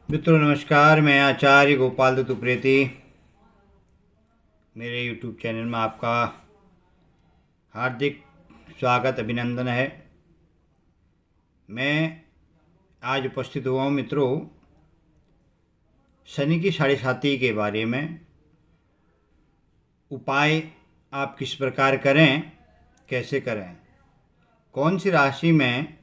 मित्रों नमस्कार। मैं आचार्य गोपाल दत्त उप्रेती मेरे यूट्यूब चैनल में आपका हार्दिक स्वागत अभिनंदन है। मैं आज उपस्थित हुआ हूँ मित्रों शनि की साढ़े साती के बारे में। उपाय आप किस प्रकार करें, कैसे करें, कौन सी राशि में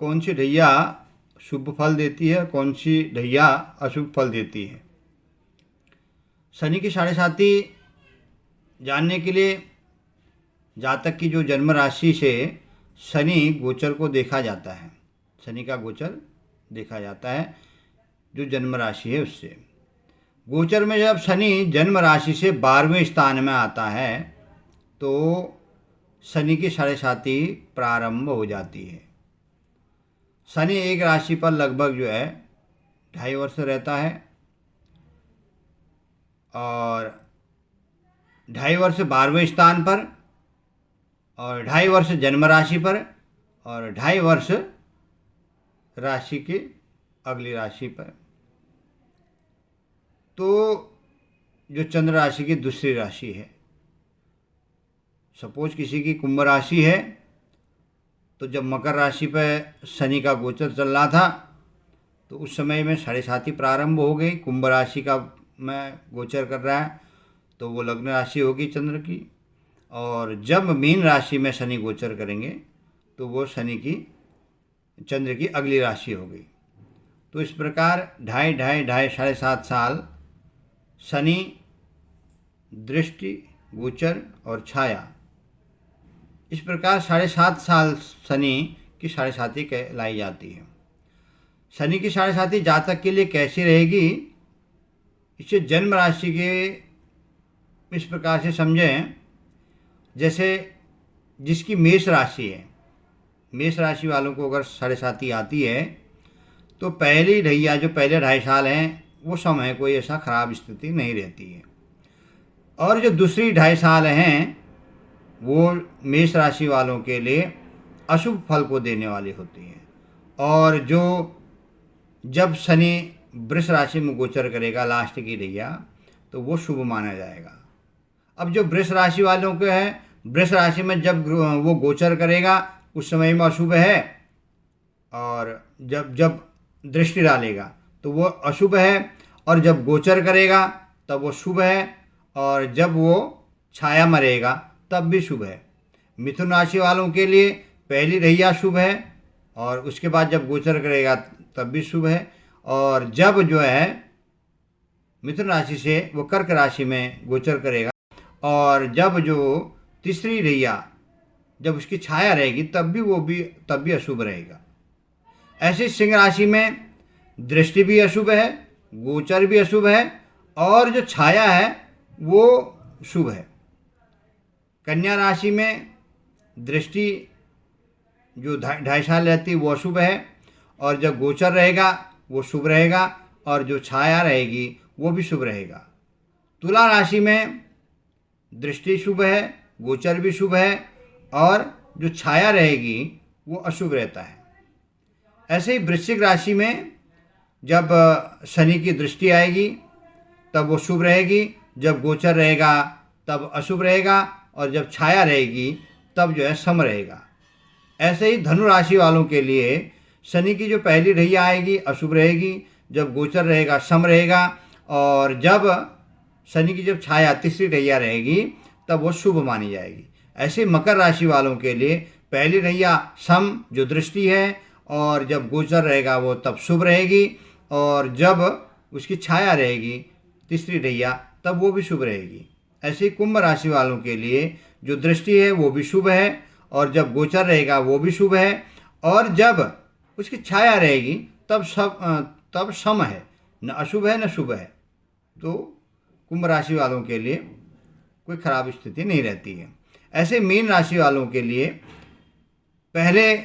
कौन सी ढैया शुभ फल देती है, कौन सी ढैया अशुभ फल देती है। शनि की साढ़े साती जानने के लिए जातक की जो जन्म राशि से शनि गोचर को देखा जाता है, शनि का गोचर देखा जाता है जो जन्म राशि है उससे। गोचर में जब शनि जन्म राशि से 12वें स्थान में आता है तो शनि की साढ़े साती प्रारंभ हो जाती है। शनि एक राशि पर लगभग 2.5 वर्ष रहता है और 2.5 वर्ष 12वें स्थान पर और 2.5 वर्ष जन्म राशि पर और 2.5 वर्ष राशि के अगली राशि पर। तो जो चंद्र राशि की दूसरी राशि है, सपोज किसी की कुंभ राशि है तो जब मकर राशि पर शनि का गोचर चल रहा था तो उस समय में साढ़े साती प्रारंभ हो गई। कुंभ राशि का में गोचर कर रहा है तो वो लग्न राशि होगी चंद्र की, और जब मीन राशि में शनि गोचर करेंगे तो वो शनि की चंद्र की अगली राशि होगी। तो इस प्रकार 2.5 साढ़े 7 साल शनि दृष्टि, गोचर और छाया, इस प्रकार 7.5 साल शनि की साढ़े साती कहलाई जाती है। शनि की साढ़े साती जातक के लिए कैसी रहेगी, इसे जन्म राशि के इस प्रकार से समझें। जैसे जिसकी मेष राशि है, मेष राशि वालों को अगर साढ़े साती आती है तो पहली ढैया जो पहले 2.5 साल हैं वो समय कोई ऐसा खराब स्थिति नहीं रहती है, और जो दूसरी 2.5 साल हैं वो मेष राशि वालों के लिए अशुभ फल को देने वाली होती है। और जो जब शनि वृष राशि में गोचर करेगा लास्ट की ढैया तो वो शुभ माना जाएगा। अब जो वृष राशि वालों के हैं, वृष राशि में जब वो गोचर करेगा उस समय में अशुभ है, और जब जब दृष्टि डालेगा तो वो अशुभ है, और जब गोचर करेगा तब वो शुभ है, और जब वो छाया मरेगा तब भी शुभ है। मिथुन राशि वालों के लिए पहली ढैया शुभ है और उसके बाद जब गोचर करेगा तब भी शुभ है, और जब मिथुन राशि से वो कर्क राशि में गोचर करेगा और जब जो तीसरी ढैया जब उसकी छाया रहेगी तब भी अशुभ रहेगा। ऐसे सिंह राशि में दृष्टि भी अशुभ है, गोचर भी अशुभ है, और जो छाया है वो शुभ है। कन्या राशि में दृष्टि जो 2.5 साल रहती है वो अशुभ है, और जब गोचर रहेगा वो शुभ रहेगा, और जो छाया रहेगी वो भी शुभ रहेगा। तुला राशि में दृष्टि शुभ है, गोचर भी शुभ है, और जो छाया रहेगी वो अशुभ रहता है। ऐसे ही वृश्चिक राशि में जब शनि की दृष्टि आएगी तब वो शुभ रहेगी, जब गोचर रहेगा तब अशुभ रहेगा, और जब छाया रहेगी तब सम रहेगा। ऐसे ही धनु राशि वालों के लिए शनि की जो पहली ढैया आएगी अशुभ रहेगी, जब गोचर रहेगा सम रहेगा, और जब शनि की जब छाया तीसरी ढैया रहेगी तब वो शुभ मानी जाएगी। ऐसे मकर राशि वालों के लिए पहली ढैया सम जो दृष्टि है, और जब गोचर रहेगा वो तब शुभ रहेगी, और जब उसकी छाया रहेगी तीसरी ढैया तब वो भी शुभ रहेगी। ऐसे ही कुंभ राशि वालों के लिए जो दृष्टि है वो भी शुभ है, और जब गोचर रहेगा वो भी शुभ है, और जब उसकी छाया रहेगी तब सम है, न अशुभ है न शुभ है। तो कुंभ राशि वालों के लिए कोई खराब स्थिति नहीं रहती है। ऐसे मीन राशि वालों के लिए पहले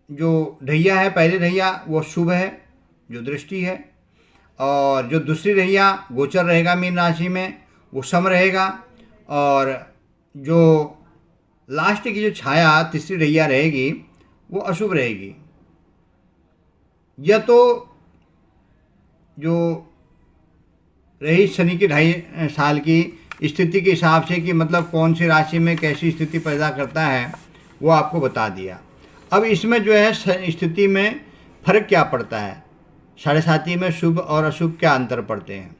जो ढैया है, पहले ढैया वो शुभ है जो दृष्टि है, और जो दूसरी ढैया गोचर रहेगा मीन राशि में वो सम रहेगा, और जो लास्ट की जो छाया तीसरी ढैया रहेगी वो अशुभ रहेगी। यह तो जो रही शनि की 2.5 साल की स्थिति के हिसाब से कि मतलब कौन सी राशि में कैसी स्थिति पैदा करता है, वो आपको बता दिया। अब इसमें जो है स्थिति में फर्क क्या पड़ता है, साढ़े साथी में शुभ और अशुभ क्या अंतर पड़ते हैं,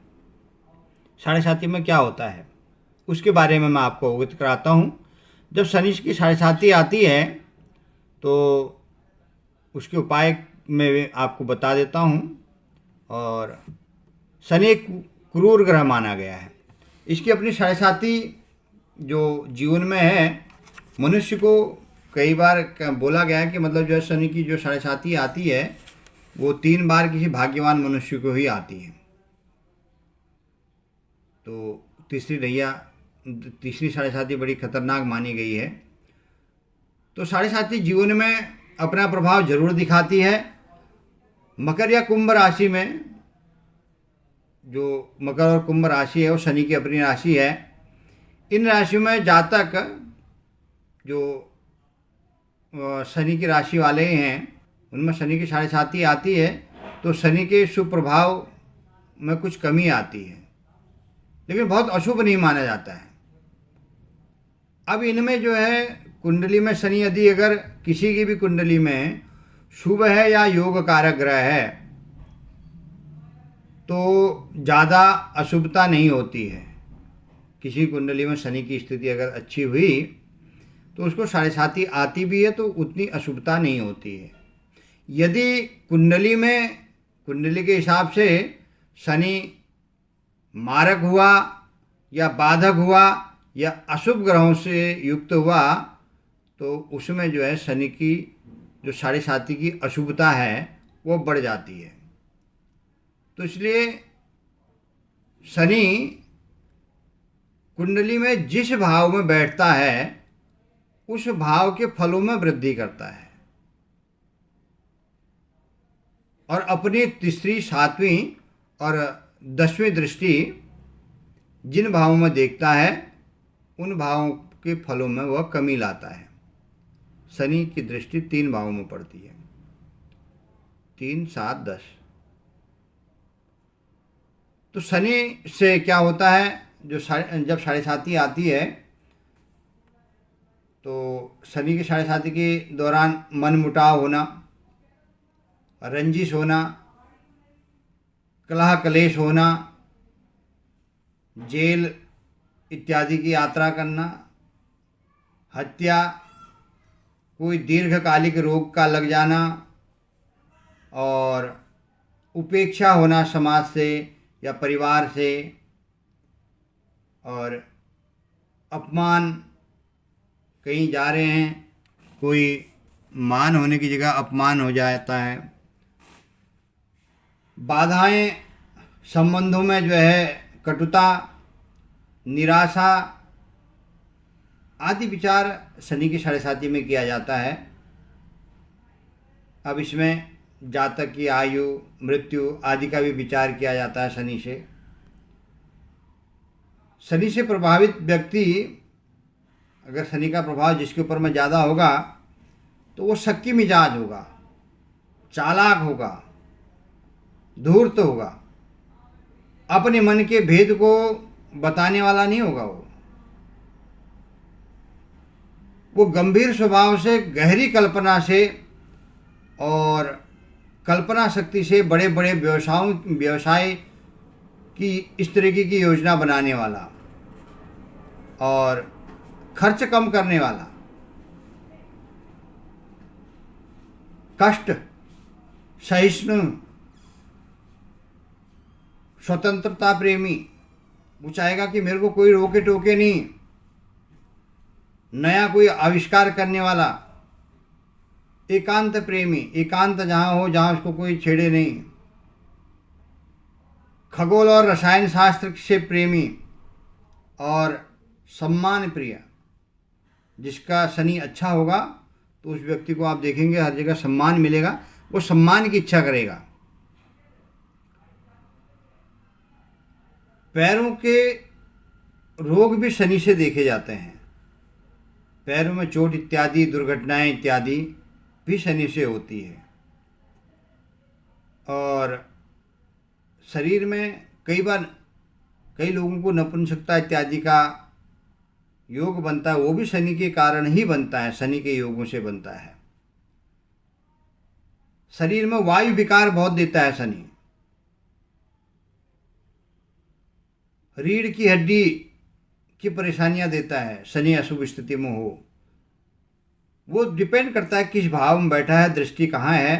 साढ़े साथी में क्या होता है, उसके बारे में मैं आपको अवगत कराता हूँ। जब शनि की साढ़े साथी आती है तो उसके उपाय मैं आपको बता देता हूँ। और शनि एक क्रूर ग्रह माना गया है। इसकी अपनी साढ़े साथी जो जीवन में है, मनुष्य को कई बार बोला गया है कि मतलब जो शनि की जो साढ़े साथी आती है वो 3 बार किसी भाग्यवान मनुष्य को ही आती है। तो तीसरी साढ़े साथी बड़ी खतरनाक मानी गई है। तो साढ़े साथी जीवन में अपना प्रभाव जरूर दिखाती है। मकर या कुंभ राशि में, जो मकर और कुंभ राशि है वो शनि की अपनी राशि है। इन राशियों में जातक जो शनि की राशि वाले हैं उनमें शनि की साढ़े साथी आती है तो शनि के शुभ प्रभाव में कुछ कमी आती है, लेकिन बहुत अशुभ नहीं माना जाता है। अब इनमें जो है कुंडली में शनि यदि अगर किसी की भी कुंडली में शुभ है या योग कारक ग्रह है तो ज़्यादा अशुभता नहीं होती है। किसी कुंडली में शनि की स्थिति अगर अच्छी हुई तो उसको साढ़े साथी आती भी है तो उतनी अशुभता नहीं होती है। यदि कुंडली के हिसाब से शनि मारक हुआ या बाधक हुआ या अशुभ ग्रहों से युक्त हुआ तो उसमें जो है शनि की जो साढ़े साथी की अशुभता है वो बढ़ जाती है। तो इसलिए शनि कुंडली में जिस भाव में बैठता है उस भाव के फलों में वृद्धि करता है और अपनी तीसरी, सातवीं और 10वीं दृष्टि जिन भावों में देखता है उन भावों के फलों में वह कमी लाता है। शनि की दृष्टि 3 भावों में पड़ती है, 3, 7, 10। तो शनि से क्या होता है, जब साढ़े साथी आती है तो शनि की साढ़े साथी के दौरान मनमुटाव होना, रंजिश होना, कलह कलेश होना, जेल इत्यादि की यात्रा करना, हत्या, कोई दीर्घकालिक रोग का लग जाना और उपेक्षा होना समाज से या परिवार से, और अपमान, कहीं जा रहे हैं कोई मान होने की जगह अपमान हो जाता है, बाधाएं संबंधों में जो है कटुता, निराशा आदि विचार शनि की साढ़े साथी में किया जाता है। अब इसमें जातक की आयु, मृत्यु आदि का भी विचार किया जाता है शनि से। शनि से प्रभावित व्यक्ति, अगर शनि का प्रभाव जिसके ऊपर में ज़्यादा होगा तो वो शक्की मिजाज होगा, चालाक होगा, धूर्त होगा, अपने मन के भेद को बताने वाला नहीं होगा। वो गंभीर स्वभाव से, गहरी कल्पना से और कल्पना शक्ति से बड़े बड़े व्यवसाय की इस तरीके की योजना बनाने वाला और खर्च कम करने वाला, कष्ट सहिष्णु, स्वतंत्रता प्रेमी, वो चाहेगा कि मेरे को कोई रोके टोके नहीं, नया कोई आविष्कार करने वाला, एकांत प्रेमी, एकांत जहाँ हो जहाँ उसको कोई छेड़े नहीं, खगोल और रसायन शास्त्र से प्रेमी और सम्मान प्रिय। जिसका शनि अच्छा होगा तो उस व्यक्ति को आप देखेंगे हर जगह सम्मान मिलेगा, वो सम्मान की इच्छा करेगा। पैरों के रोग भी शनि से देखे जाते हैं, पैरों में चोट इत्यादि, दुर्घटनाएं इत्यादि भी शनि से होती है। और शरीर में कई लोगों को नपुंसकता इत्यादि का योग बनता है, वो भी शनि के कारण ही बनता है, शनि के योगों से बनता है। शरीर में वायु विकार बहुत देता है शनि। रीढ़ की हड्डी की परेशानियां देता है शनि अशुभ स्थिति में हो। वो डिपेंड करता है किस भाव में बैठा है, दृष्टि कहाँ है,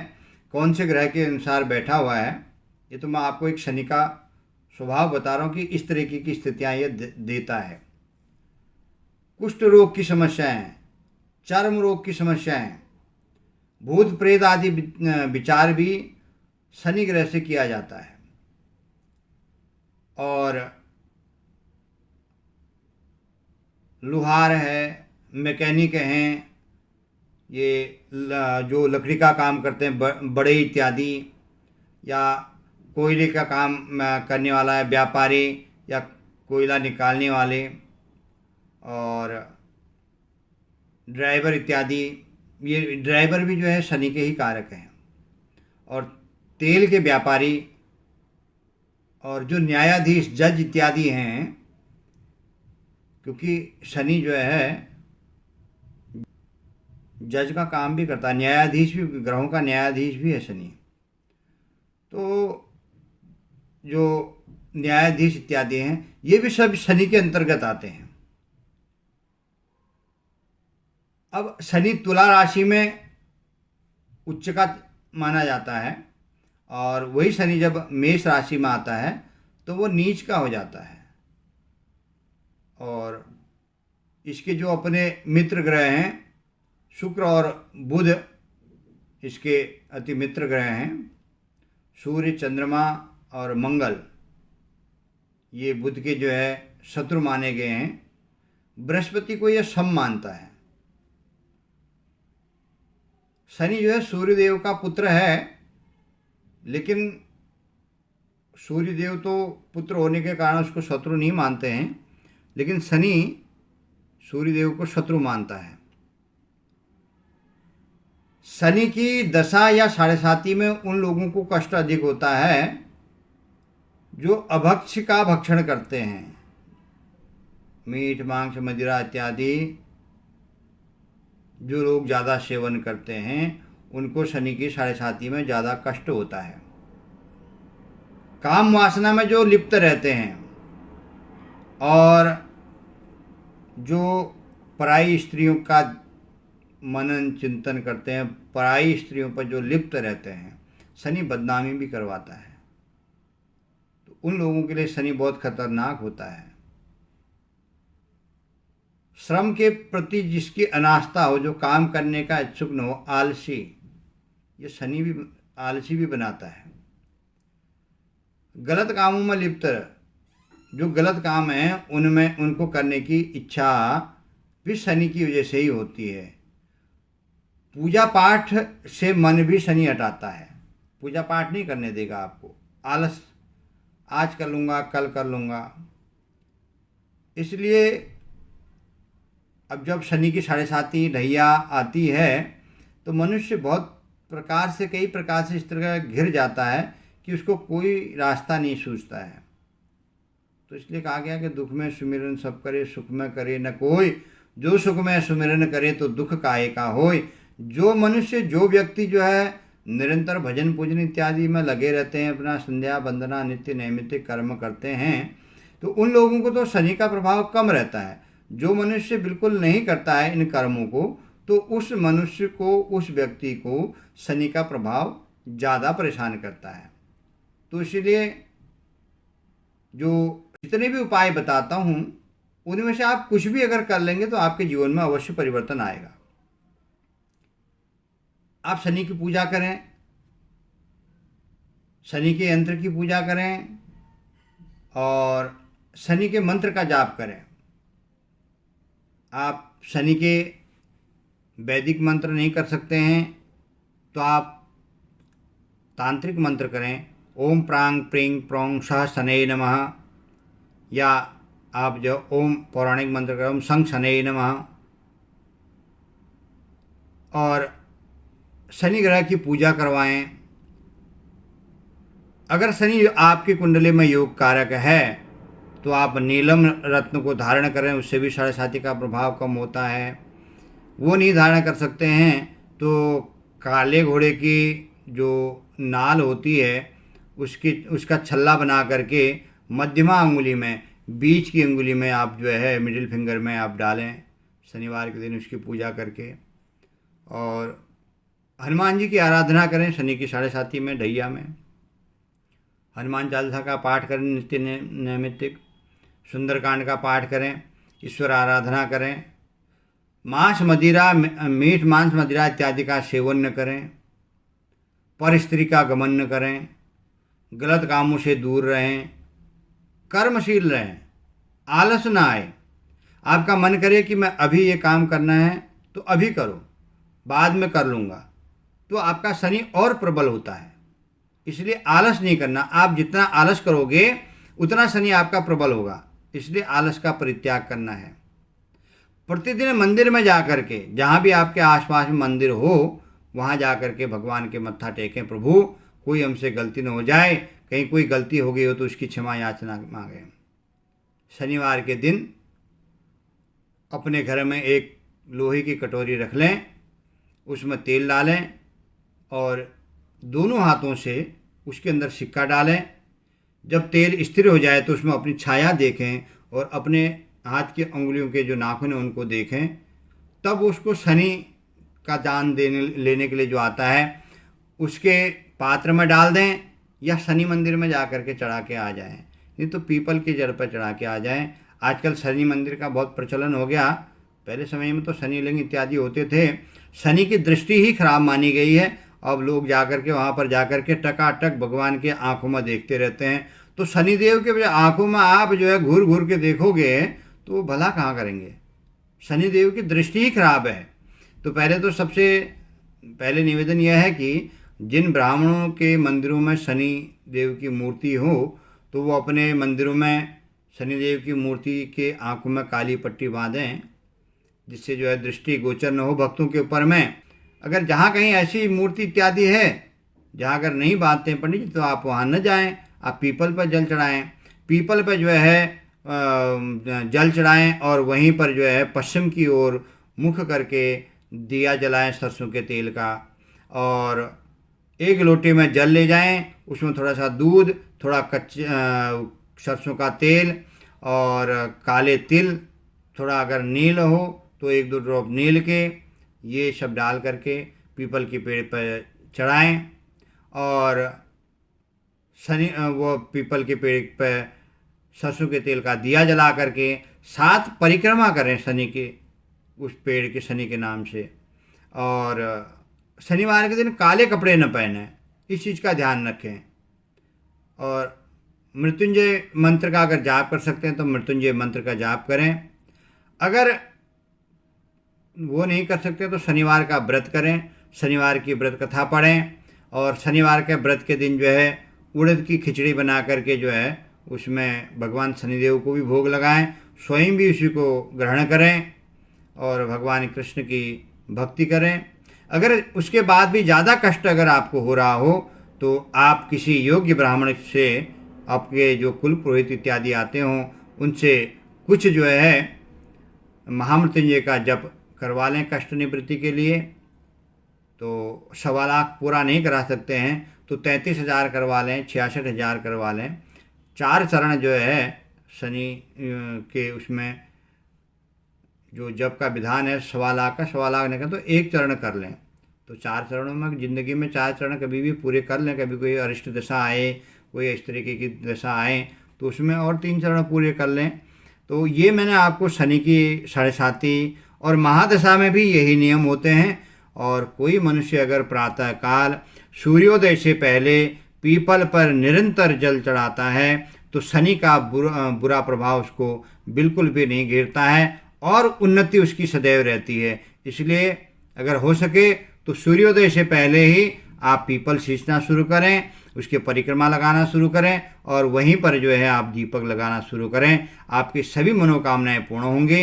कौन से ग्रह के अनुसार बैठा हुआ है। ये तो मैं आपको एक शनि का स्वभाव बता रहा हूँ कि इस तरीके की स्थितियाँ ये देता है। कुष्ठ रोग की समस्याएं, चर्म रोग की समस्याएं, भूत प्रेत आदि विचार भी शनि ग्रह से किया जाता है। और लुहार है, मैकेनिक हैं, ये जो लकड़ी का काम करते हैं, बड़े इत्यादि, या कोयले का काम करने वाला है व्यापारी, या कोयला निकालने वाले, और ड्राइवर इत्यादि, ये ड्राइवर भी जो है शनि के ही कारक हैं। और तेल के व्यापारी और जो न्यायाधीश, जज इत्यादि हैं, क्योंकि शनि जो है जज का काम भी करता है, न्यायाधीश भी, ग्रहों का न्यायाधीश भी है शनि। तो जो न्यायाधीश इत्यादि हैं ये भी सब शनि के अंतर्गत आते हैं। अब शनि तुला राशि में उच्च का माना जाता है, और वही शनि जब मेष राशि में आता है तो वो नीच का हो जाता है। और इसके जो अपने मित्र ग्रह हैं, शुक्र और बुध इसके अति मित्र ग्रह हैं। सूर्य, चंद्रमा और मंगल ये बुध के जो है शत्रु माने गए हैं। बृहस्पति को यह सम मानता है। शनि जो है सूर्यदेव का पुत्र है, लेकिन सूर्यदेव तो पुत्र होने के कारण उसको शत्रु नहीं मानते हैं, लेकिन शनि सूर्यदेव को शत्रु मानता है। शनि की दशा या साढ़े साती में उन लोगों को कष्ट अधिक होता है जो अभक्ष्य का भक्षण करते हैं। मीट, मांस, मदिरा इत्यादि जो लोग ज़्यादा सेवन करते हैं उनको शनि की साढ़े साती में ज़्यादा कष्ट होता है। काम वासना में जो लिप्त रहते हैं और जो पराई स्त्रियों का मनन चिंतन करते हैं, पराई स्त्रियों पर जो लिप्त रहते हैं, शनि बदनामी भी करवाता है। तो उन लोगों के लिए शनि बहुत खतरनाक होता है। श्रम के प्रति जिसकी अनास्था हो, जो काम करने का इच्छुक न हो, आलसी, ये शनि भी आलसी भी बनाता है। गलत कामों में लिप्त, जो गलत काम हैं उनमें उनको करने की इच्छा भी शनि की वजह से ही होती है। पूजा पाठ से मन भी शनि हटाता है। पूजा पाठ नहीं करने देगा आपको, आलस, आज कर लूँगा, कल कर लूँगा। इसलिए अब जब शनि की साढ़े साती ढैया आती है तो मनुष्य बहुत प्रकार से, कई प्रकार से इस तरह घिर जाता है कि उसको कोई रास्ता नहीं सूझता है। तो इसलिए कहा गया कि दुख में सुमिरन सब करे, सुख में करे न कोई, जो सुख में सुमिरन करे तो दुख काहे का होय। जो मनुष्य, जो व्यक्ति जो है निरंतर भजन पूजन इत्यादि में लगे रहते हैं, अपना संध्या वंदना नित्य नैमित्तिक कर्म करते हैं, तो उन लोगों को तो शनि का प्रभाव कम रहता है। जो मनुष्य बिल्कुल नहीं करता है इन कर्मों को, तो उस मनुष्य को, उस व्यक्ति को शनि का प्रभाव ज़्यादा परेशान करता है। तो इसलिए जो जितने भी उपाय बताता हूँ उनमें से आप कुछ भी अगर कर लेंगे तो आपके जीवन में अवश्य परिवर्तन आएगा। आप शनि की पूजा करें, शनि के यंत्र की पूजा करें और शनि के मंत्र का जाप करें। आप शनि के वैदिक मंत्र नहीं कर सकते हैं तो आप तांत्रिक मंत्र करें, ओम प्रांग प्रींग प्रोंग सह शनये नमः, या आप जो ओम पौराणिक मंत्र करें, ओम संग शनये नमः। और शनि ग्रह की पूजा करवाएं। अगर शनि आपकी कुंडली में योग कारक है तो आप नीलम रत्न को धारण करें, उससे भी साढ़े साथी का प्रभाव कम होता है। वो नहीं धारण कर सकते हैं तो काले घोड़े की जो नाल होती है उसका छल्ला बना करके मध्यमा अंगुली में, बीच की अंगुली में आप जो है मिडिल फिंगर में आप डालें शनिवार के दिन उसकी पूजा करके। और हनुमान जी की आराधना करें शनि की साढ़े साथी में, ढैया में हनुमान चालीसा का पाठ करें नित्य नैमित्तिक, सुंदरकांड का पाठ करें, ईश्वर आराधना करें। मांस मदिरा, मीठ मांस मदिरा इत्यादि का सेवन न करें, पर स्त्री का गमन न करें, गलत कामों से दूर रहें, कर्मशील रहें, आलस ना आए। आपका मन करे कि मैं अभी ये काम करना है तो अभी करो, बाद में कर लूँगा, तो आपका शनि और प्रबल होता है। इसलिए आलस नहीं करना। आप जितना आलस करोगे उतना शनि आपका प्रबल होगा, इसलिए आलस का परित्याग करना है। प्रतिदिन मंदिर में जा कर के, जहाँ भी आपके आसपास में मंदिर हो वहाँ जा कर के भगवान के मत्था टेकें, प्रभु कोई हमसे गलती न हो जाए, कहीं कोई गलती हो गई हो तो उसकी क्षमा याचना मांगें। शनिवार के दिन अपने घर में एक लोहे की कटोरी रख लें, उसमें तेल डालें और दोनों हाथों से उसके अंदर सिक्का डालें। जब तेल स्थिर हो जाए तो उसमें अपनी छाया देखें और अपने हाथ की अंगुलियों के जो नाखून हैं उनको देखें। तब उसको शनि का दान लेने के लिए जो आता है उसके पात्र में डाल दें, या शनि मंदिर में जा कर के चढ़ा के आ जाएं, नहीं तो पीपल की जड़ पर चढ़ा के आ जाएं। आजकल शनि मंदिर का बहुत प्रचलन हो गया, पहले समय में तो शनि लिंग इत्यादि होते थे। शनि की दृष्टि ही खराब मानी गई है। अब लोग जाकर के वहाँ पर जाकर के टकाटक भगवान के आंखों में देखते रहते हैं। तो शनिदेव के आंखों में आप जो है घूर घूर के देखोगे तो वो भला कहाँ करेंगे। शनिदेव की दृष्टि ही खराब है। तो पहले तो सबसे पहले निवेदन यह है कि जिन ब्राह्मणों के मंदिरों में शनि देव की मूर्ति हो तो वो अपने मंदिरों में शनिदेव की मूर्ति के आंखों में काली पट्टी बांधें, जिससे जो है दृष्टि गोचर न हो भक्तों के ऊपर में। अगर जहाँ कहीं ऐसी मूर्ति इत्यादि है जहाँ अगर नहीं बांधते हैं पंडित जी तो आप वहाँ न जाएं, आप पीपल पर जल चढ़ाएं। पीपल पर जो है जल चढ़ाएं और वहीं पर जो है पश्चिम की ओर मुख करके दिया जलाएं सरसों के तेल का, और एक लोटे में जल ले जाएं, उसमें थोड़ा सा दूध, थोड़ा सरसों का तेल और काले तिल, थोड़ा अगर नील हो तो एक दो ड्रॉप नील के, ये सब डाल करके पीपल के पेड़ पर चढ़ाएं। और शनि वो पीपल के पेड़ पर सरसों के तेल का दिया जला करके 7 परिक्रमा करें शनि के, उस पेड़ के शनि के नाम से। और शनिवार के दिन काले कपड़े न पहनें, इस चीज़ का ध्यान रखें। और मृत्युंजय मंत्र का अगर जाप कर सकते हैं तो मृत्युंजय मंत्र का जाप करें। अगर वो नहीं कर सकते तो शनिवार का व्रत करें, शनिवार की व्रत कथा पढ़ें। और शनिवार के व्रत के दिन जो है उड़द की खिचड़ी बना करके जो है उसमें भगवान शनिदेव को भी भोग लगाएं, स्वयं भी उसी को ग्रहण करें और भगवान कृष्ण की भक्ति करें। अगर उसके बाद भी ज़्यादा कष्ट अगर आपको हो रहा हो तो आप किसी योग्य ब्राह्मण से, आपके जो कुल पुरोहित इत्यादि आते हों उनसे कुछ जो है महामृत्युंजय का जप करवा लें कष्ट निवृत्ति के लिए। तो 1.25 लाख पूरा नहीं करा सकते हैं तो 33,000 करवा लें, 66,000 करवा लें। 4 चरण जो है शनि के उसमें जो जप का विधान है 1.25 लाख का, 1.25 लाख नहीं कर तो 1 चरण कर लें। तो 4 चरणों में ज़िंदगी में 4 चरण कभी भी पूरे कर लें। कभी कोई अरिष्ट दशा आए, कोई इस तरीके की दशा आए तो उसमें और 3 चरण पूरे कर लें। तो ये मैंने आपको शनि की साढ़े साती और महादशा में भी यही नियम होते हैं। और कोई मनुष्य अगर प्रातःकाल सूर्योदय से पहले पीपल पर निरंतर जल चढ़ाता है तो शनि का बुरा प्रभाव उसको बिल्कुल भी नहीं घेरता है और उन्नति उसकी सदैव रहती है। इसलिए अगर हो सके तो सूर्योदय से पहले ही आप पीपल सींचना शुरू करें, उसके परिक्रमा लगाना शुरू करें और वहीं पर जो है आप दीपक लगाना शुरू करें। आपकी सभी मनोकामनाएं पूर्ण होंगी।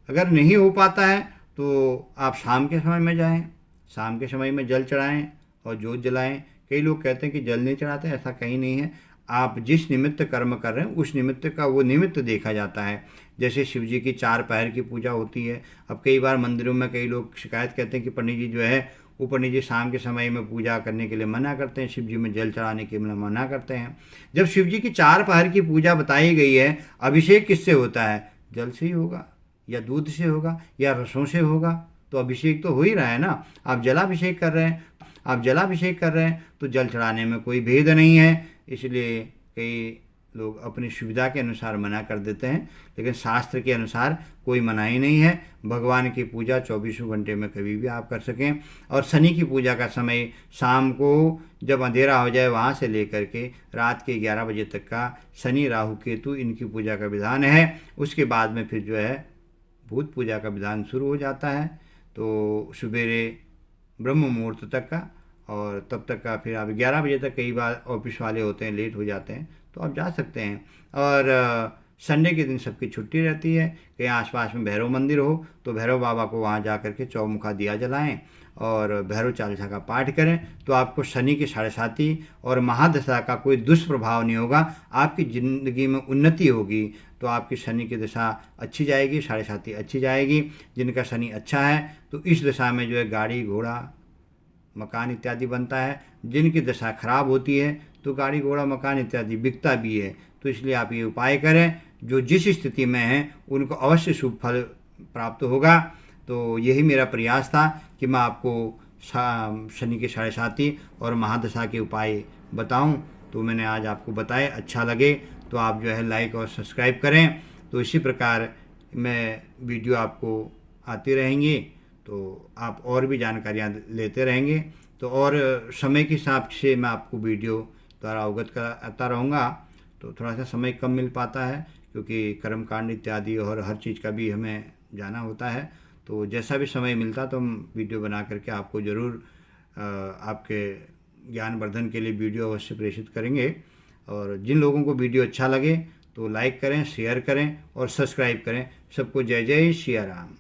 अगर नहीं हो पाता है तो आप शाम के समय में जाएं, शाम के समय में जल चढ़ाएं और जोत जलाएं, कई लोग कहते हैं कि जल नहीं चढ़ाते, ऐसा कहीं नहीं है। आप जिस निमित्त कर्म कर रहे हैं उस निमित्त का वो निमित्त देखा जाता है। जैसे शिव जी की 4 पहर की पूजा होती है। अब कई बार मंदिरों में कई लोग शिकायत करते हैं कि पंडित जी जो है वो पंडित जी शाम के समय में पूजा करने के लिए मना करते हैं, शिव जी में जल चढ़ाने के लिए मना करते हैं। जब शिव जी की 4 पहर की पूजा बताई गई है, अभिषेक किससे होता है? जल से ही होगा, या दूध से होगा, या रसों से होगा। तो अभिषेक तो हो ही रहा है ना। आप जलाभिषेक कर रहे हैं, आप जलाभिषेक कर रहे हैं तो जल चढ़ाने में कोई भेद नहीं है। इसलिए कई लोग अपनी सुविधा के अनुसार मना कर देते हैं, लेकिन शास्त्र के अनुसार कोई मनाही नहीं है। भगवान की पूजा 24 घंटे में कभी भी आप कर सकें। और शनि की पूजा का समय शाम को जब अंधेरा हो जाए वहाँ से लेकर के रात के 11 बजे तक का शनि राहु केतु इनकी पूजा का विधान है। उसके बाद में फिर जो है भूत पूजा का विधान शुरू हो जाता है। तो सवेरे ब्रह्म मुहूर्त तक का, और तब तक का फिर आप 11 बजे तक, कई बार ऑफिस वाले होते हैं लेट हो जाते हैं तो आप जा सकते हैं। और संडे के दिन सबकी छुट्टी रहती है। कहीं आसपास में भैरव मंदिर हो तो भैरव बाबा को वहाँ जा कर के चौमुखा दिया जलाएं और भैरव चालीसा का पाठ करें, तो आपको शनि की 7.5 और महादशा का कोई दुष्प्रभाव नहीं होगा। आपकी ज़िंदगी में उन्नति होगी। तो आपकी शनि की दशा अच्छी जाएगी, 7.5 अच्छी जाएगी। जिनका शनि अच्छा है तो इस दशा में जो है गाड़ी घोड़ा मकान इत्यादि बनता है। जिनकी दशा खराब होती है तो गाड़ी घोड़ा मकान इत्यादि बिकता भी है। तो इसलिए आप ये उपाय करें, जो जिस स्थिति में हैं उनको अवश्य शुभ फल प्राप्त होगा। तो यही मेरा प्रयास था कि मैं आपको शनि के 7.5 और महादशा के उपाय बताऊं। तो मैंने आज आपको बताए। अच्छा लगे तो आप जो है लाइक और सब्सक्राइब करें। तो इसी प्रकार मैं वीडियो आपको आती रहेंगी, तो आप और भी जानकारियाँ लेते रहेंगे। तो और समय के हिसाब से मैं आपको वीडियो द्वारा अवगत कराता रहूँगा। तो थोड़ा सा समय कम मिल पाता है क्योंकि कर्मकांड इत्यादि और हर चीज़ का भी हमें जाना होता है। तो जैसा भी समय मिलता तो हम वीडियो बना करके आपको ज़रूर आपके ज्ञानवर्धन के लिए वीडियो अवश्य प्रेषित करेंगे। और जिन लोगों को वीडियो अच्छा लगे तो लाइक करें, शेयर करें और सब्सक्राइब करें। सबको जय जय सिया राम।